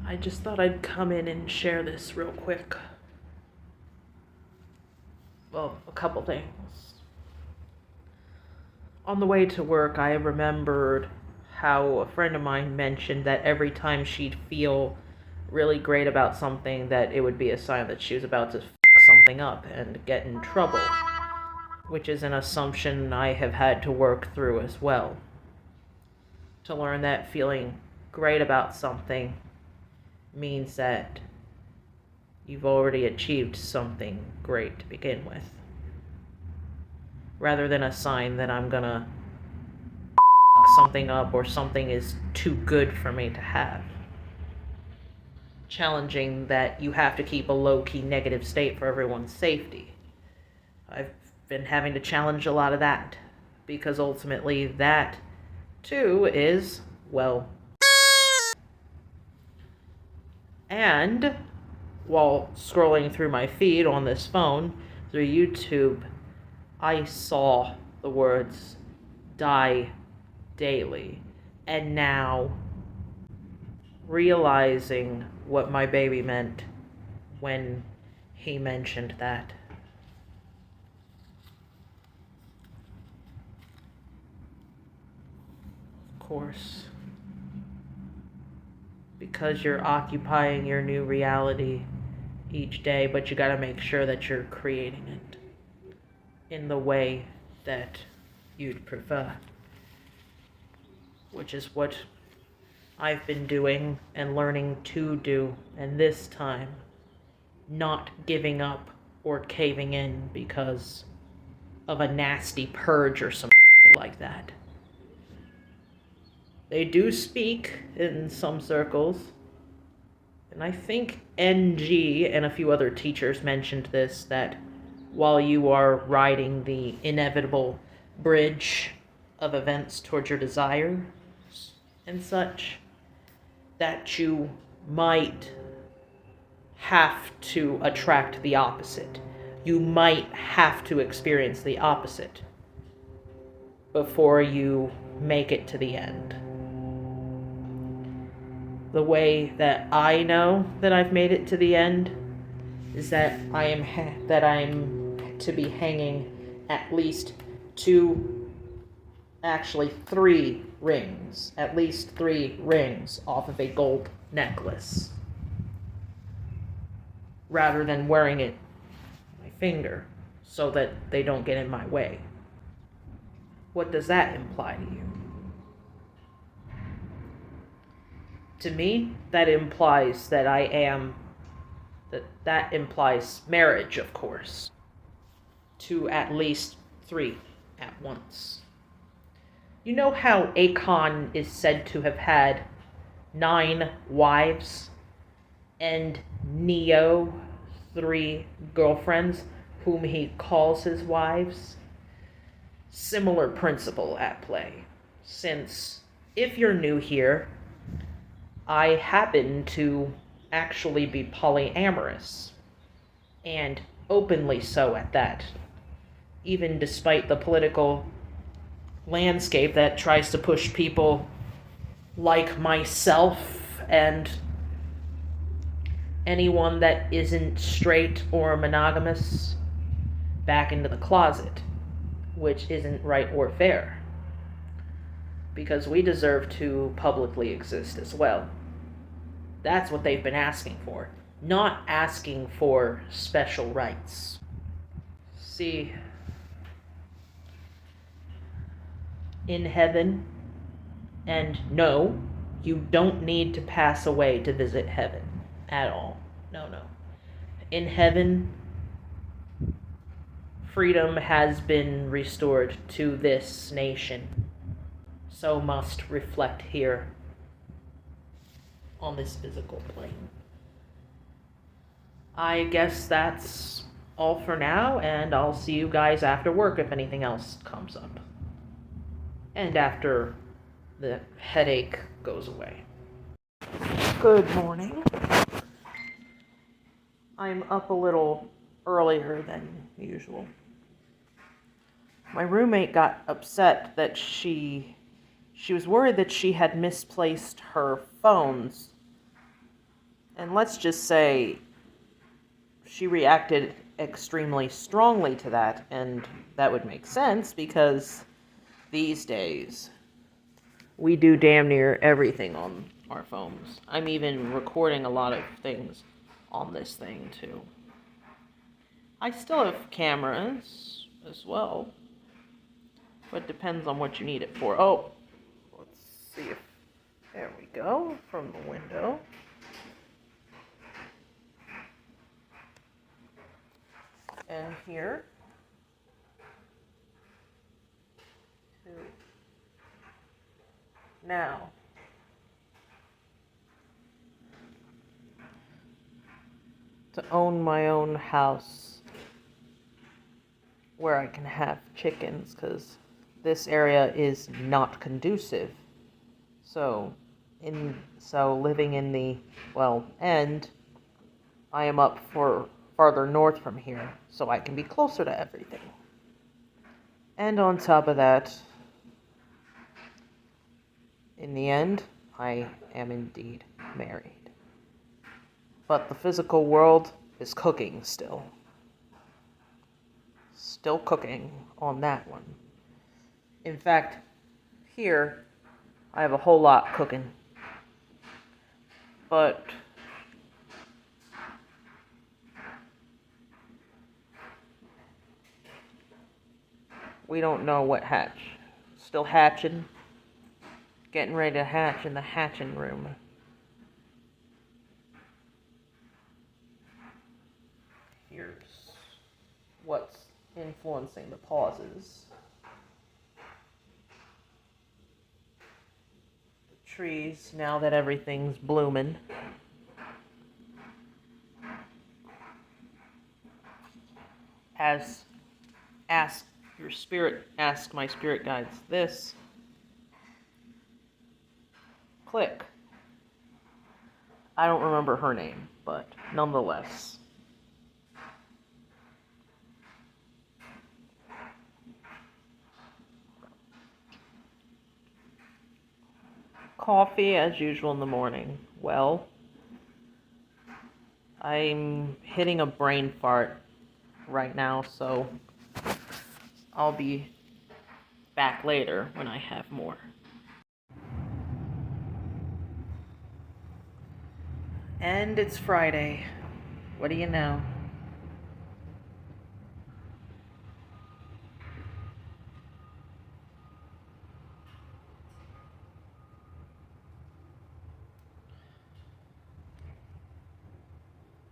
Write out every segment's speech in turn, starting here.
I just thought I'd come in and share this real quick. Well, a couple things. On the way to work, I remembered how a friend of mine mentioned that every time she'd feel really great about something, that it would be a sign that she was about to f something up and get in trouble, which is an assumption I have had to work through as well. To learn that feeling great about something means that you've already achieved something great to begin with, rather than a sign that I'm gonna something up or something is too good for me to have. Challenging that you have to keep a low-key negative state for everyone's safety. I've been having to challenge a lot of that, because ultimately that too is, well, and while scrolling through my feed on this phone through YouTube, I saw the words "die daily," and now realizing what my baby meant when he mentioned that. Of course, because you're occupying your new reality each day, but you gotta make sure that you're creating it in the way that you'd prefer, which is what I've been doing and learning to do, and this time not giving up or caving in because of a nasty purge or something like that. They do speak in some circles, and I think NG and a few other teachers mentioned this, that while you are riding the inevitable bridge of events towards your desires and such, that you might have to attract the opposite. You might have to experience the opposite before you make it to the end. The way that I know that I've made it to the end is that I'm to be hanging at least three rings, at least 3 rings off of a gold necklace, rather than wearing it on my finger so that they don't get in my way. What does that imply to you? To me, that implies that that implies marriage, of course, to at least 3 at once. You know how Akon is said to have had 9 wives and Neo 3 girlfriends whom he calls his wives? Similar principle at play, since if you're new here, I happen to actually be polyamorous, and openly so at that, even despite the political landscape that tries to push people like myself and anyone that isn't straight or monogamous back into the closet, which isn't right or fair, because we deserve to publicly exist as well. That's what they've been asking for, not asking for special rights. See, in heaven, and no, you don't need to pass away to visit heaven at all. No. In heaven, freedom has been restored to this nation, so must reflect here on this physical plane. I guess that's all for now, and I'll see you guys after work if anything else comes up. And after the headache goes away. Good morning. I'm up a little earlier than usual. My roommate got upset that she was worried that she had misplaced her phones And let's just say she reacted extremely strongly to that, and that would make sense because these days we do damn near everything on our phones. I'm even recording a lot of things on this thing too. I still have cameras as well, but it depends on what you need it for. Oh, let's see if, there we go, from the window. And here. Now, to own my own house where I can have chickens, because this area is not conducive. So living in the, end, I am up for farther north from here, so I can be closer to everything. And on top of that, in the end, I am indeed married. But the physical world is cooking still. Still cooking on that one. In fact, here, I have a whole lot cooking. But we don't know what hatch. Still hatching. Getting ready to hatch in the hatching room. Here's what's influencing the pauses. The trees, now that everything's blooming. Ask my spirit guides this. Click. I don't remember her name, but nonetheless. Coffee as usual in the morning. Well, I'm hitting a brain fart right now, so I'll be back later when I have more. And it's Friday. What do you know?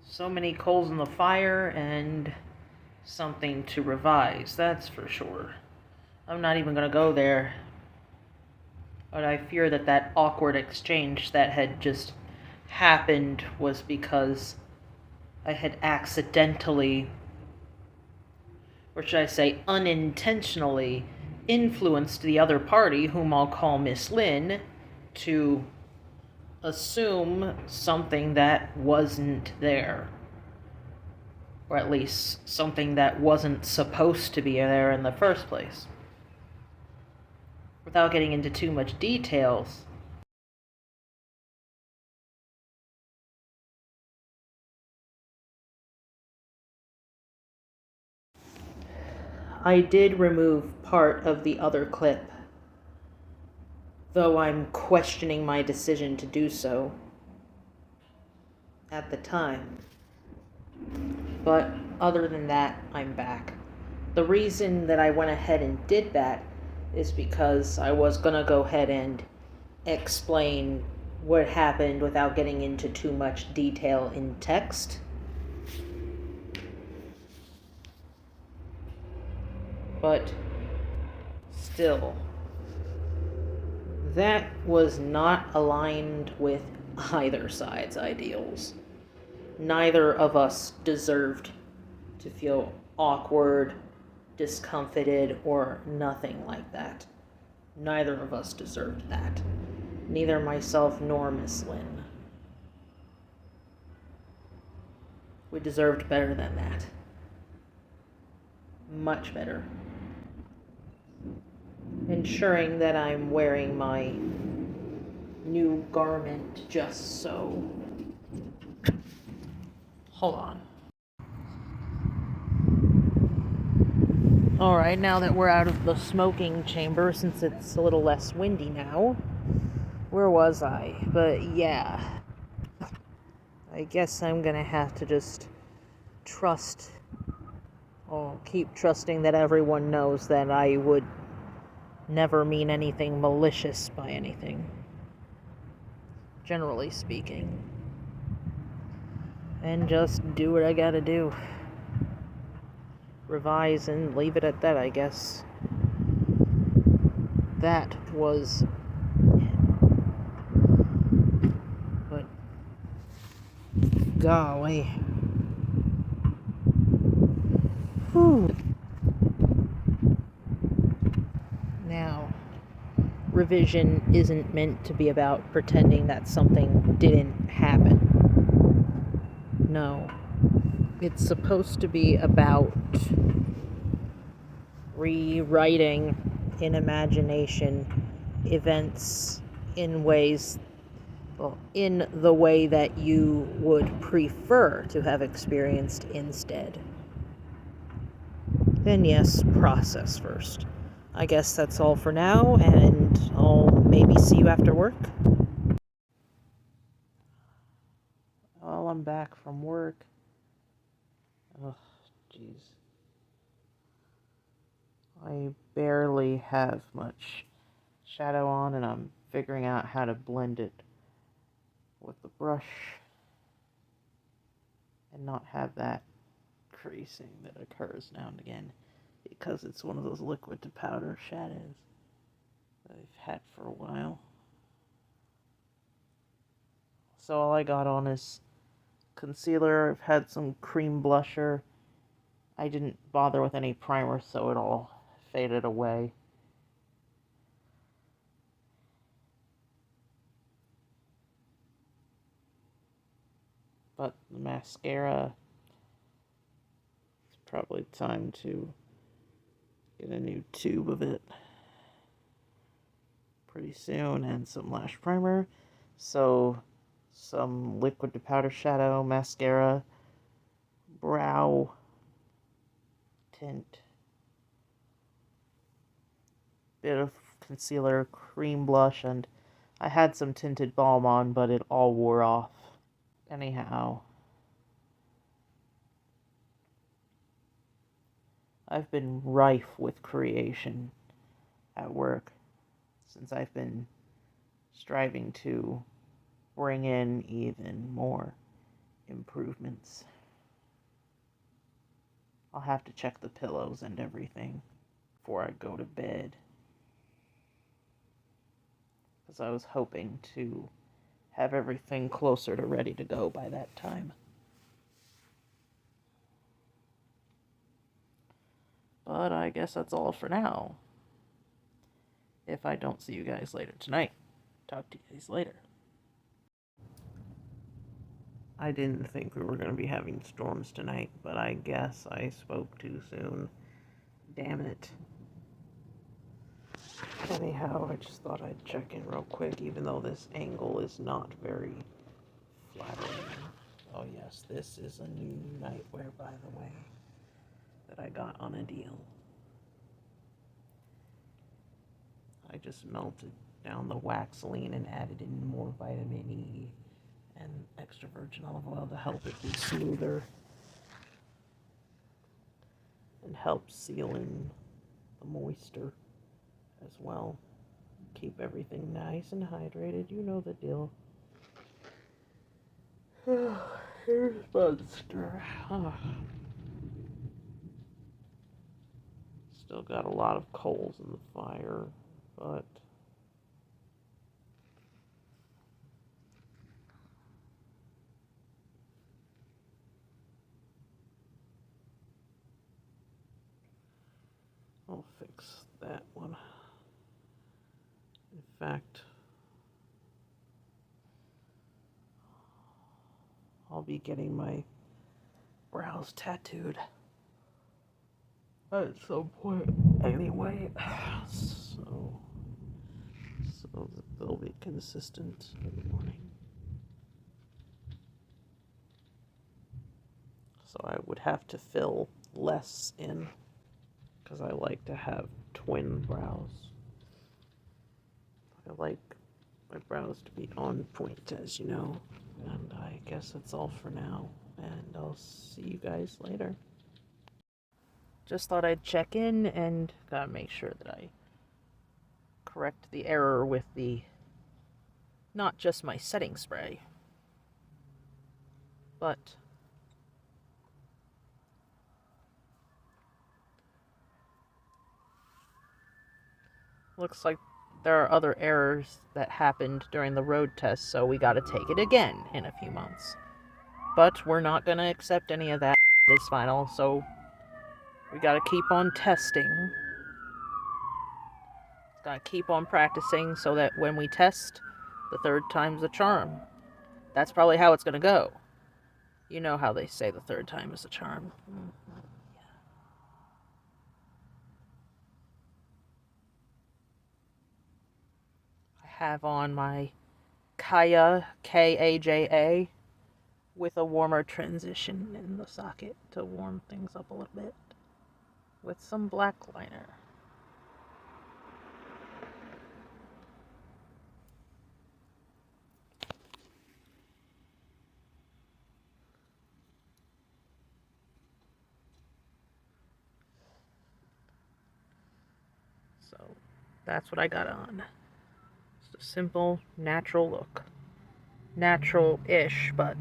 So many coals in the fire and something to revise, that's for sure. I'm not even going to go there. But I fear that awkward exchange that had just happened was because I had accidentally, or should I say unintentionally, influenced the other party, whom I'll call Miss Lynn, to assume something that wasn't there. Or at least something that wasn't supposed to be there in the first place. Without getting into too much details, I did remove part of the other clip, though I'm questioning my decision to do so at the time. But other than that, I'm back. The reason that I went ahead and did that is because I was gonna go ahead and explain what happened without getting into too much detail in text. But still, that was not aligned with either side's ideals. Neither of us deserved to feel awkward, discomfited, or nothing like that. Neither of us deserved that. Neither myself nor Miss Lynn. We deserved better than that. Much better. Ensuring that I'm wearing my new garment just so. Hold on. Alright, now that we're out of the smoking chamber, since it's a little less windy now, where was I? But yeah, I guess I'm gonna have to just trust, or keep trusting that everyone knows that I would never mean anything malicious by anything, generally speaking. And just do what I gotta do. Revise and leave it at that, I guess. That was it. But golly. Whew. Now, revision isn't meant to be about pretending that something didn't happen. No. It's supposed to be about rewriting in imagination events in ways, well, in the way that you would prefer to have experienced instead. Then yes, process first. I guess that's all for now, and I'll maybe see you after work. Well, I'm back from work. Oh, jeez. I barely have much shadow on, and I'm figuring out how to blend it with the brush and not have that creasing that occurs now and again, because it's one of those liquid to powder shadows that I've had for a while. So all I got on is concealer. I've had some cream blusher. I didn't bother with any primer, so it all faded away. But the mascara, it's probably time to get a new tube of it pretty soon, and some lash primer. So some liquid to powder shadow, mascara, brow tint, bit of concealer, cream blush, and I had some tinted balm on, but it all wore off. Anyhow, I've been rife with creation at work since I've been striving to bring in even more improvements. I'll have to check the pillows and everything before I go to bed, because I was hoping to have everything closer to ready to go by that time. But I guess that's all for now. If I don't see you guys later tonight, talk to you guys later. I didn't think we were going to be having storms tonight, but I guess I spoke too soon. Damn it. Anyhow, I just thought I'd check in real quick, even though this angle is not very flattering. Oh yes, this is a new nightwear, by the way, that I got on a deal. I just melted down the Waxeline and added in more vitamin E and extra virgin olive oil to help it be smoother and help seal in the moisture as well. Keep everything nice and hydrated. You know the deal. Here's Monster. Still got a lot of coals in the fire, but I'll fix that one. In fact, I'll be getting my brows tattooed at some point anyway, so that they'll be consistent in the morning. So I would have to fill less in, because I like to have twin brows. I like my brows to be on point, as you know. And I guess that's all for now, and I'll see you guys later. Just thought I'd check in and gotta make sure that I correct the error with the, not just my setting spray, but looks like there are other errors that happened during the road test, so we gotta take it again in a few months. But we're not gonna accept any of that as final, so we gotta keep on testing. Gotta keep on practicing so that when we test, the third time's a charm. That's probably how it's gonna go. You know how they say the third time is a charm. I have on my Kaya, Kaja, with a warmer transition in the socket to warm things up a little bit, with some black liner. So that's what I got on. Just a simple, natural look. Natural-ish, but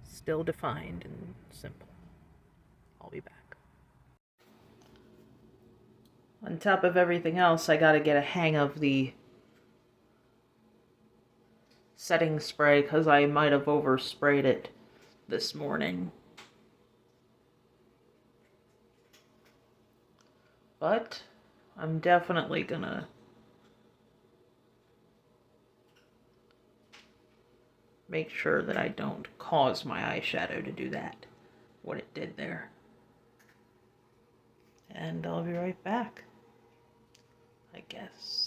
still defined and simple. I'll be back. On top of everything else, I gotta get a hang of the setting spray, because I might have oversprayed it this morning. But I'm definitely gonna make sure that I don't cause my eyeshadow to do that, what it did there. And I'll be right back, I guess.